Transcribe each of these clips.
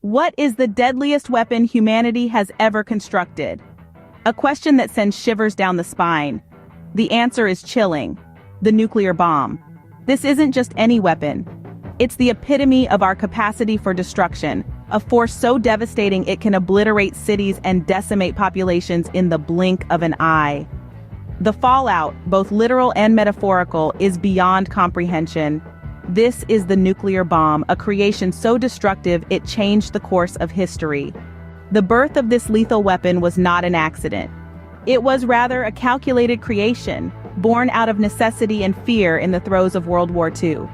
What is the deadliest weapon humanity has ever constructed? A question that sends shivers down the spine. The answer is chilling. The nuclear bomb. This isn't just any weapon. It's the epitome of our capacity for destruction, a force so devastating it can obliterate cities and decimate populations in the blink of an eye. The fallout, both literal and metaphorical, is beyond comprehension. This is the nuclear bomb, a creation so destructive it changed the course of history. The birth of this lethal weapon was not an accident. It was rather a calculated creation, born out of necessity and fear in the throes of World War II.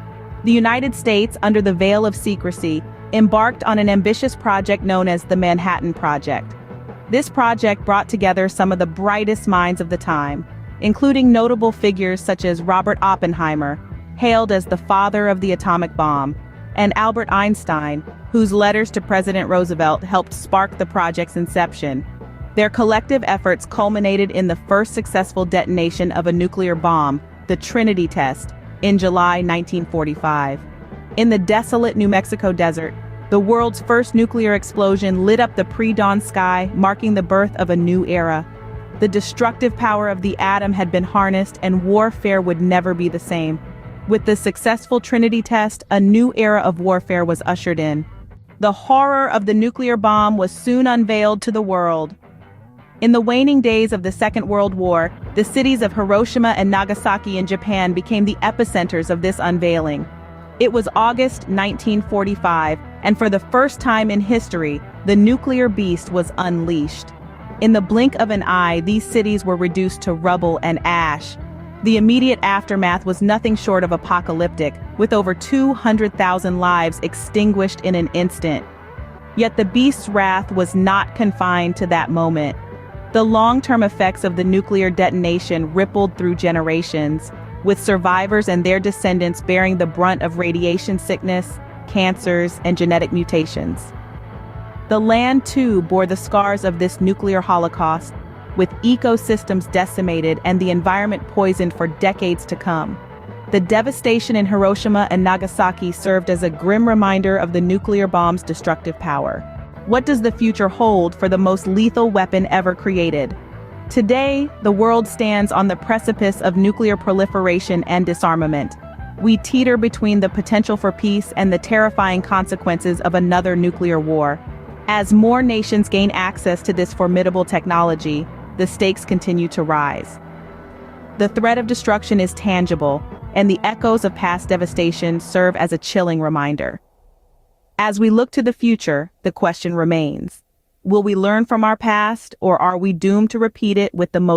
The United States, under the veil of secrecy, embarked on an ambitious project known as the Manhattan Project. This project brought together some of the brightest minds of the time, including notable figures such as Robert Oppenheimer, hailed as the father of the atomic bomb, and Albert Einstein, whose letters to President Roosevelt helped spark the project's inception. Their collective efforts culminated in the first successful detonation of a nuclear bomb, the Trinity test, in July 1945. In the desolate New Mexico desert, the world's first nuclear explosion lit up the pre-dawn sky, marking the birth of a new era. The destructive power of the atom had been harnessed, and warfare would never be the same. With the successful Trinity test, a new era of warfare was ushered in. The horror of the nuclear bomb was soon unveiled to the world. In the waning days of the Second World War, the cities of Hiroshima and Nagasaki in Japan became the epicenters of this unveiling. It was August 1945, and for the first time in history, the nuclear beast was unleashed. In the blink of an eye, these cities were reduced to rubble and ash. The immediate aftermath was nothing short of apocalyptic, with over 200,000 lives extinguished in an instant. Yet the beast's wrath was not confined to that moment. The long-term effects of the nuclear detonation rippled through generations, with survivors and their descendants bearing the brunt of radiation sickness, cancers, and genetic mutations. The land, too, bore the scars of this nuclear holocaust, with ecosystems decimated and the environment poisoned for decades to come. The devastation in Hiroshima and Nagasaki served as a grim reminder of the nuclear bomb's destructive power. What does the future hold for the most lethal weapon ever created? Today, the world stands on the precipice of nuclear proliferation and disarmament. We teeter between the potential for peace and the terrifying consequences of another nuclear war. As more nations gain access to this formidable technology, the stakes continue to rise. The threat of destruction is tangible, and the echoes of past devastation serve as a chilling reminder. As we look to the future, the question remains: will we learn from our past, or are we doomed to repeat it with the most